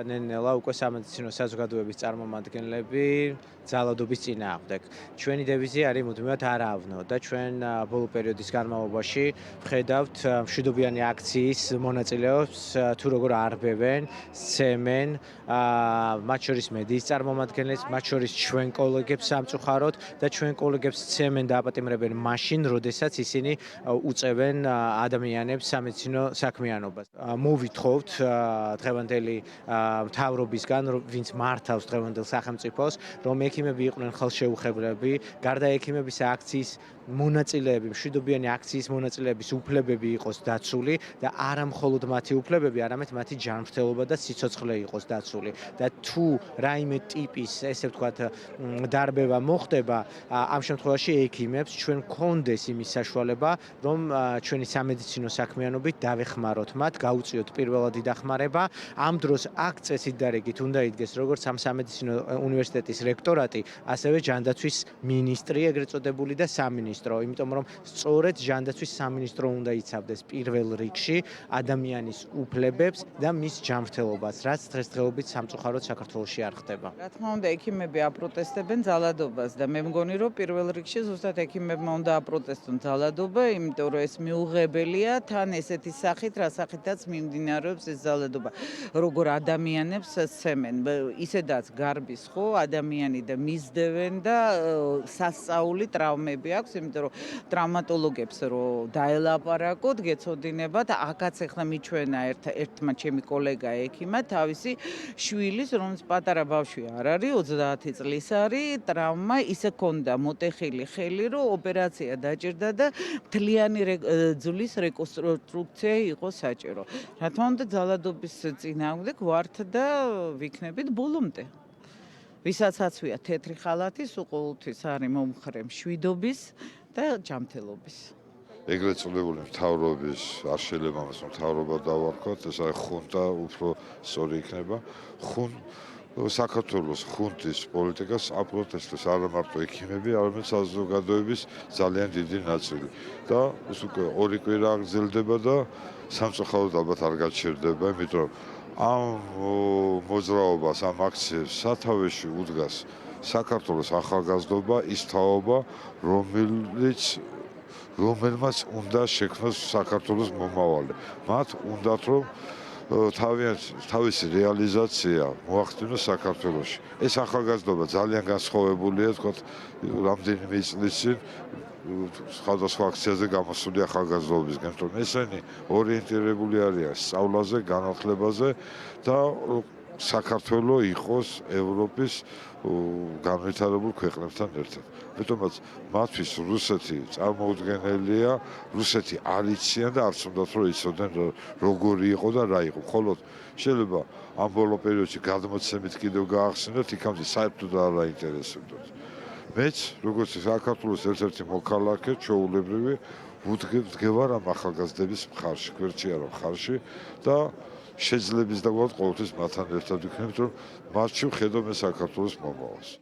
ნელ-ნელა უკვე სამედიცინო საზოგადოების წარმომადგენლები ძალადობის წინააღმდეგ. ჩვენი დევიზი არის მუდმივად არაავნო და ჩვენ ბოლო პერიოდის განმავლობაში ვხედავთ მშვიდობიანი აქციის მონაწილეებს თუ როგორ არბევენ, სცემენ, მათ შორის მედიის წარმომადგენლებს, მათ შორის ჩვენ კოლეგებს სამწუხაროდ და ჩვენ კოლეგებს სცემენ და აპატიმრებენ მაშინ, როდესაც ისინი უწევენ ადამიანებს სამედიცინო საქმიანობას. მოვითხოვთ დღევანდელი მთავრობისგან, ვინც მართავს დღევანდელ სახელმწიფოს, რომ ექიმები იყვნენ ხელშეუხებლები, გარდა ექიმების აქციის მონაწილეები, მშვიდობიანი აქციის მონაწილეების უფლებები იყოს დაცული და არა მხოლოდ მათი უფლებები, არამედ მათი ჯანმრთელობა და სიცოცხლე იყოს დაცული. და თუ რაიმე ტიპის, ესე ვთქვათ, დარბევა მოხდება, ამ შემთხვევაში ექიმებს ჩვენ გქონდეს იმის საშუალება, რომ ჩვენი სამედიცინო საქმიანობით დავეხმაროთ მათ, გაუწიოთ პირველადი დახმარება. ამ დროს აქ წესით და რიგით უნდა იდგეს როგორც ამ სამედიცინო უნივერსიტეტის რექტორატი, ასევე ჯანდაცვის მინისტრი, ეგრეთ წოდებული და სამინისტრო, იმიტომ რომ სწორედ ჯანდაცვის სამინისტრო უნდა იცავდეს პირველ რიგში ადამიანის უფლებებს და მის ჯანმრთელობას, რაც დღესდღეობით სამწუხაროდ საქართველოში არ ხდება. რა თქმა უნდა, ექიმები აპროტესტებენ ძალადობას და მე მგონი, რომ პირველ რიგში ზუსტად ექიმებმა უნდა აპროტესტონ ძალადობა, იმიტომ რომ ეს მიუღებელია თან ესეთი სახით, რა სახითაც მიმდინარეობს ეს ძალადობა. როგორ ადამიანებს სცემენ, ისედაც გარბის ხო ადამიანი და მისდევენ და სასწაული ტრავმები აქვს, იმიტომ რომ ტრავმატოლოგებს რო დაელაპარაკოთ, გეცოდინებათ, აქაც ახლა მიჩვენა ერთმა ჩემი კოლეგა ექიმა თავისი შვილის, რომელიც პატარა ბავშვი არ არის, 30 წლის არის, ტრავმა ისე ქონდა მოტეხილი ხელი, რომ ოპერაცია დაჭირდა და მთლიანი ძვლის რეკონსტრუქცია იყო საჭირო. რა თქმა უნდა, ძალადობის წინააღმდეგ ვართ და ვიქნებით ბოლომდე. ვისაც აცვია თეთრი ხალათი, სულ ყოველთვის არის მომხრე მშვიდობის და ჯანმრთელობის. ეგრეთ წოდებული მთავრობის არ შეიძლება მას მთავრობა დავარქვათ, ეს არის ხუნტა, უფრო სწორი იქნება. საქართველოს ხუნტის პოლიტიკას აპროტესტებს არა მარტო ექიმები, არამედ საზოგადოების ძალიან დიდი ნაწილი. და ეს უკვე ორი კვირა გრძელდება და სამწუხაროდ ალბათ არ გაჩერდება, იმიტომ რომ ამ მოძრაობას, ამ აქციებს სათავეში უდგას საქართველოს ახალგაზრდობა, ის თაობა, რომელმაც უნდა შექმნას საქართველოს მომავალი. მათ უნდათ რომ თავისი რეალიზაცია მოახდინოს საქართველოში. ეს ახალგაზრდობა ძალიან განსხვავებულია, თქვათ, რამდენიმე წლის წინ სხვადასხვა აქციაზე გამოსული ახალგაზრდობისგან, რომ ესენი ორიენტირებული არიან სწავლაზე, განათლებაზე და საქართველო იყოს ევროპის განვითარებულ ქვეყნებთან ერთად. მეტომაც მათთვის რუსეთი წარმოუდგენელია, რუსეთი არ იციან და არც უნდათ რომ იცოდნენ როგორი იყო და რა იყო. მხოლოდ შეიძლება ამ ბოლო პერიოდში გადმოცემით კიდევ გაახსენოთ, იქამდე საერთოდ არ აინტერესებდათ. მეც, როგორც საქართველოს ერთ-ერთი მოქალაქე, ჩვეულებრივი, ვდგევარ ამ ახალგაზრდების მხარში, გვერდში არა მხარში და შეძლების და ყოველთვის მათთან ერთად ვიქნებით, რომ მათში ვხედავ მე საქართველოს მომავალს.